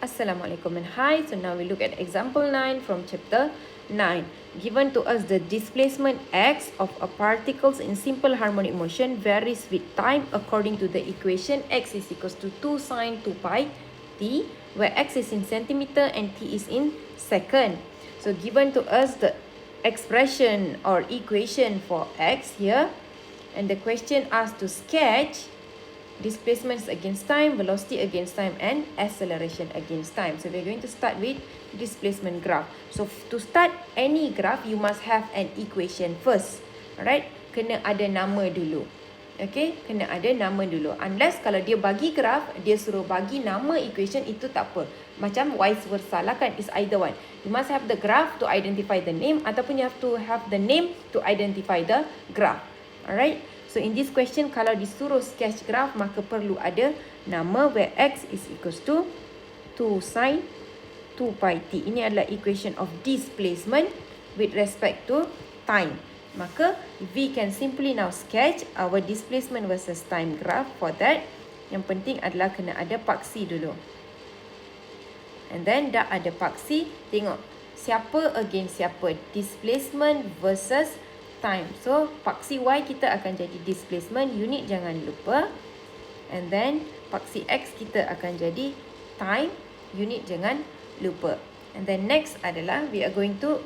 Assalamualaikum and hi. So now we look at example 9 from chapter 9. Given to us the displacement x of a particles in simple harmonic motion varies with time according to the equation x is equals to 2 sine 2 pi t, where x is in centimeter and t is in second. So given to us the expression or equation for x here, and the question asks to sketch displacements against time, velocity against time, and acceleration against time. So we're going to start with displacement graph. So to start any graph, you must have an equation first. Alright, kena ada nama dulu. Okay, kena ada nama dulu. Unless kalau dia bagi graph, dia suruh bagi nama equation, itu tak apa. Macam vice versa lah kan, it's either one. You must have the graph to identify the name, ataupun you have to have the name to identify the graph. Alright. So in this question, kalau disuruh sketch graph, maka perlu ada nama where x is equals to 2 sine 2 pi t. Ini adalah equation of displacement with respect to time. Maka we can simply now sketch our displacement versus time graph. For that, yang penting adalah kena ada paksi dulu. And then dah ada paksi, tengok siapa against siapa. Displacement versus time. So paksi y kita akan jadi displacement, unit jangan lupa. And then paksi x kita akan jadi time, unit jangan lupa. And then next adalah we are going to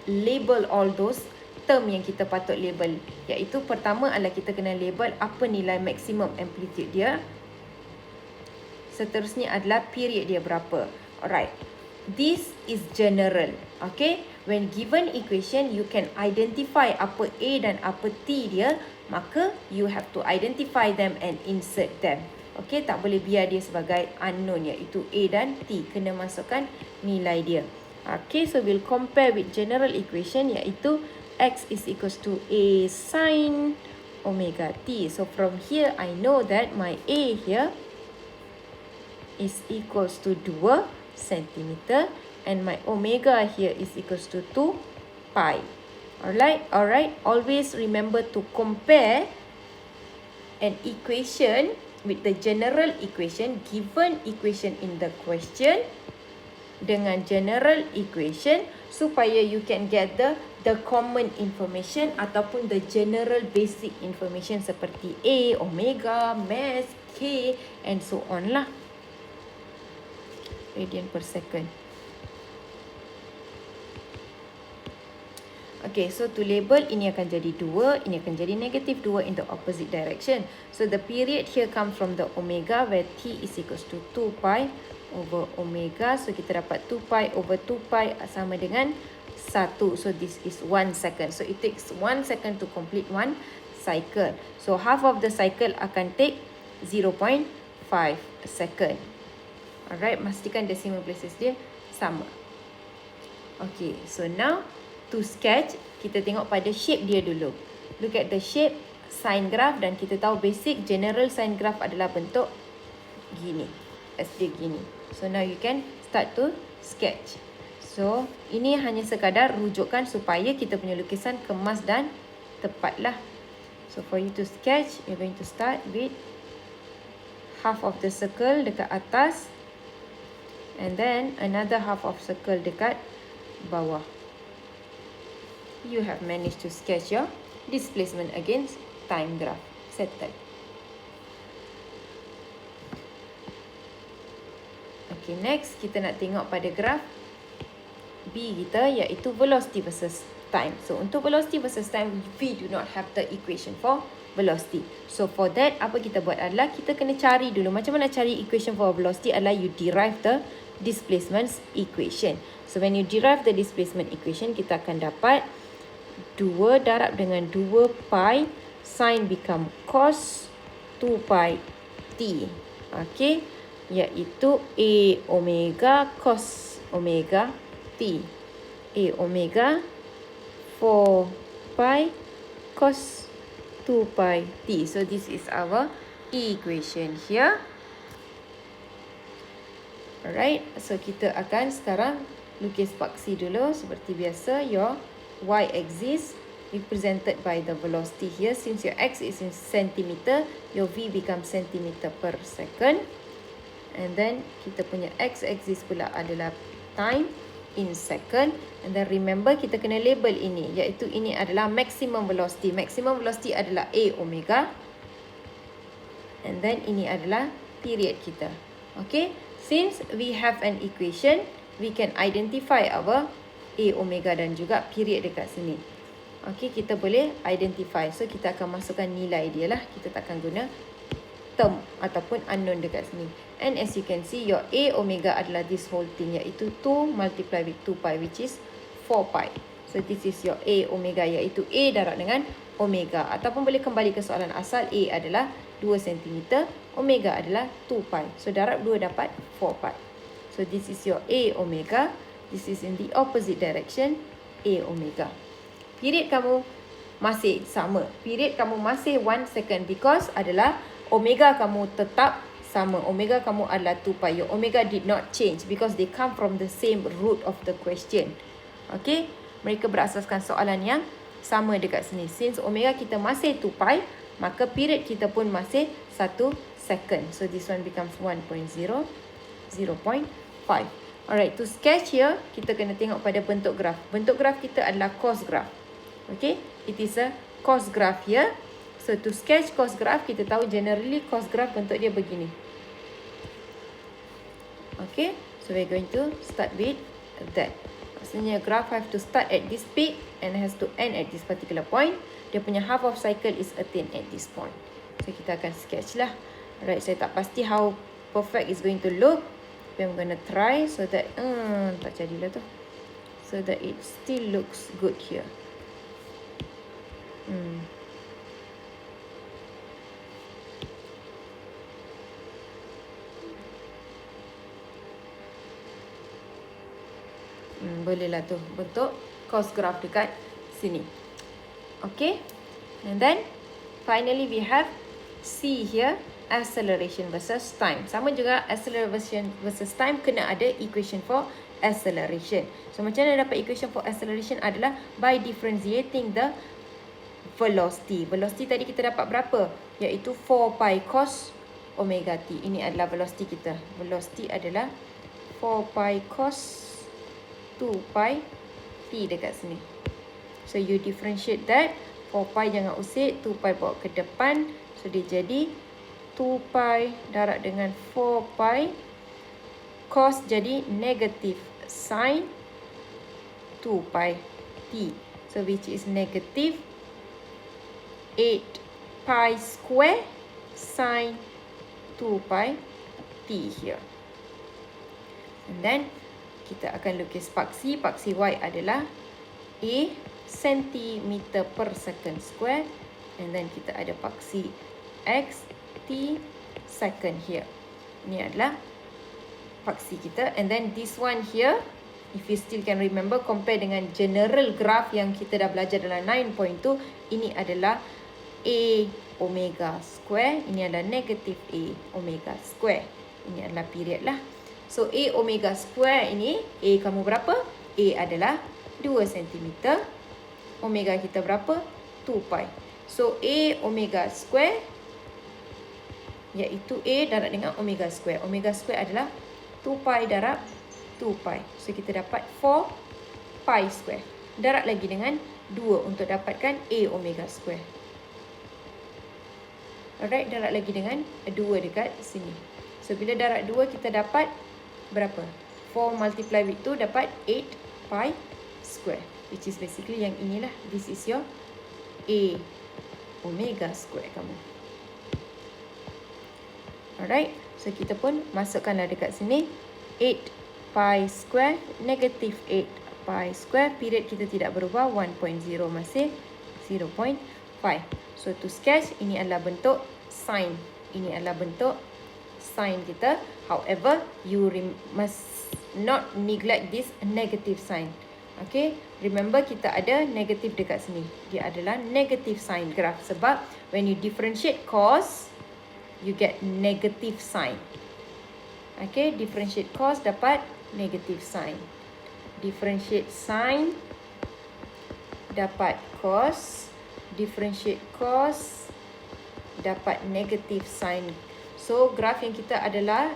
label all those term yang kita patut label. Iaitu pertama adalah kita kena label apa nilai maximum amplitude dia. Seterusnya adalah period dia berapa. Alright. This is general. Okay. When given equation, you can identify apa A dan apa T dia. Maka you have to identify them and insert them. Okay. Tak boleh biar dia sebagai unknown, iaitu A dan T. Kena masukkan nilai dia. Okay. So we'll compare with general equation, iaitu x is equals to A sin omega T. So from here, I know that my A here is equals to 2 centimeter and my omega here is equals to 2 pi. Alright. Always remember to compare an equation with the general equation, given equation in the question, dengan general equation, supaya you can get the common information ataupun the general basic information seperti A, omega, mass, K and so on lah. Radian per second. Okay, so to label, ini akan jadi 2, ini akan jadi negative 2 in the opposite direction. So the period here comes from the omega where t is equals to 2 pi over omega. So kita dapat 2 pi over 2 pi sama dengan 1. So this is 1 second. So it takes 1 second to complete 1 cycle. So half of the cycle akan take 0.5 second. Alright, pastikan decimal places dia sama. Okay, so now to sketch, kita tengok pada shape dia dulu. Look at the shape, sine graph, dan kita tahu basic general sine graph adalah bentuk gini. As dia gini. So now you can start to sketch. So ini hanya sekadar rujukan supaya kita punya lukisan kemas dan tepat lah. So for you to sketch, you're going to start with half of the circle dekat atas. And then another half of circle dekat bawah. You have managed to sketch your displacement against time graph. Settle. Okay, next kita nak tengok pada graph B kita, iaitu velocity versus time. So untuk velocity versus time, we do not have the equation for velocity. So for that, apa kita buat adalah kita kena cari dulu. Macam mana cari equation for velocity adalah you derive the displacement equation. So when you derive the displacement equation, kita akan dapat 2 darab dengan 2 pi sin become cos 2 pi t. Okay, iaitu A omega cos omega t. A omega 4 pi cos 2 pi t. So this is our equation here. Alright, so kita akan sekarang lukis paksi dulu. Seperti biasa, your y-axis represented by the velocity here. Since your x is in centimeter, your v becomes centimeter per second. And then kita punya x-axis pula adalah time in second. And then remember kita kena label ini, iaitu ini adalah maximum velocity. Maximum velocity adalah A omega. And then ini adalah period kita. Okay, since we have an equation, we can identify our A omega dan juga period dekat sini. Okay, kita boleh identify. So kita akan masukkan nilai dia lah. Kita takkan guna term ataupun unknown dekat sini. And as you can see, your A omega adalah this whole thing, iaitu 2 multiply with 2 pi, which is 4 pi. So this is your A omega, iaitu A darab dengan omega. Ataupun boleh kembali ke soalan asal, A adalah 2 cm, omega adalah 2 pi. So darab 2 dapat 4 pi. So this is your A omega. This is in the opposite direction, A omega. Period kamu masih sama. Period kamu masih 1 second because adalah omega kamu tetap sama. Omega kamu adalah 2 pi. Your omega did not change because they come from the same root of the question. Okay, mereka berasaskan soalan yang sama dekat sini. Since omega kita masih 2 pi, maka period kita pun masih 1 second. So this one becomes 1.0, 0.5. Alright, to sketch here, kita kena tengok pada bentuk graf. Bentuk graf kita adalah cos graph. Okay, it is a cos graph here. So to sketch cos graph, kita tahu generally cos graph bentuk dia begini. Okay, so we're going to start with that. Maksudnya graph have to start at this peak and has to end at this particular point. Dia punya half of cycle is attained at this point. So kita akan sketch lah. Alright, saya tak pasti how perfect is going to look. But I'm gonna try so that tak jadilah tu. So that it still looks good here. Bolehlah tu bentuk cos graph dekat sini. Okay, and then finally we have C here, acceleration versus time. Sama juga acceleration versus time, kena ada equation for acceleration. So macam mana dapat equation for acceleration adalah by differentiating the velocity. Velocity tadi kita dapat berapa? Iaitu 4 pi cos omega t. Ini adalah velocity kita. Velocity adalah 4 pi cos 2 pi t dekat sini. So you differentiate that. 4 pi jangan usik, 2 pi bawa ke depan. So dia jadi 2 pi darab dengan 4 pi. Cos jadi negative sin 2 pi t. So which is negative 8 pi square sin 2 pi t here. And then kita akan lukis paksi. Paksi Y adalah A centimeter per second square. And then kita ada paksi X T second here. Ini adalah paksi kita. And then this one here, if you still can remember, compare dengan general graph yang kita dah belajar dalam 9.2. Ini adalah A omega square. Ini adalah negative A omega square. Ini adalah period lah. So A omega square ini, A kamu berapa? A adalah 2 cm. Omega kita berapa? 2 pi. So A omega square, iaitu A darab dengan omega square. Omega square adalah 2 pi darab 2 pi. So kita dapat 4 pi square. Darab lagi dengan 2 untuk dapatkan A omega square. Alright, darab lagi dengan 2 dekat sini. So bila darab 2 kita dapat berapa? 4 multiply with 2 dapat 8 pi square. Which is basically yang inilah. This is your A omega square kamu. Alright. So kita pun masukkanlah dekat sini. 8 pi square. Negative 8 pi square. Period kita tidak berubah. 1.0 masih 0.5. So to sketch, ini adalah bentuk sin. Ini adalah bentuk sign kita. However, you must not neglect this negative sign. Okay, remember kita ada negative dekat sini. Dia adalah negative sign graph. Sebab when you differentiate cos, you get negative sign. Okay, differentiate cos dapat negative sign. Differentiate sin dapat cos. Differentiate cos dapat negative sign. So graf yang kita ada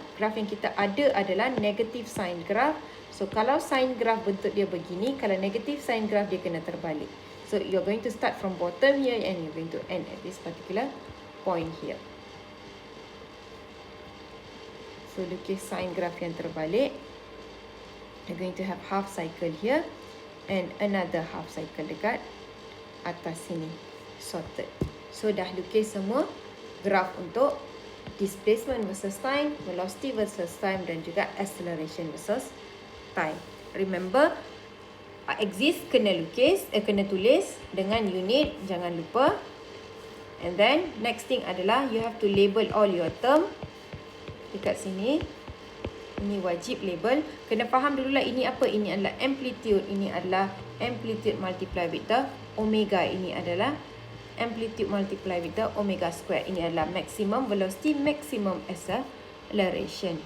adalah negative sign graph. So kalau sign graph bentuk dia begini, kalau negative sign graph dia kena terbalik. So you're going to start from bottom here and you're going to end at this particular point here. So lukis sign graph yang terbalik. You're going to have half cycle here and another half cycle dekat atas sini. Sorted. So dah lukis semua graf untuk displacement versus time, velocity versus time dan juga acceleration versus time. Remember, axis kena tulis dengan unit, jangan lupa. And then next thing adalah you have to label all your term dekat sini. Ini wajib label. Kena faham dululah ini apa. Ini adalah amplitude. Ini adalah amplitude multiply with the omega. Ini adalah amplitude multiply with the omega square. Ini adalah maximum velocity, maximum acceleration.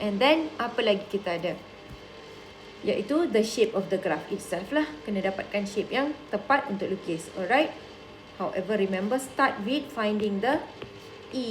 And then apa lagi kita ada? Iaitu the shape of the graph itself lah. Kena dapatkan shape yang tepat untuk lukis. Alright. However, remember start with finding the E.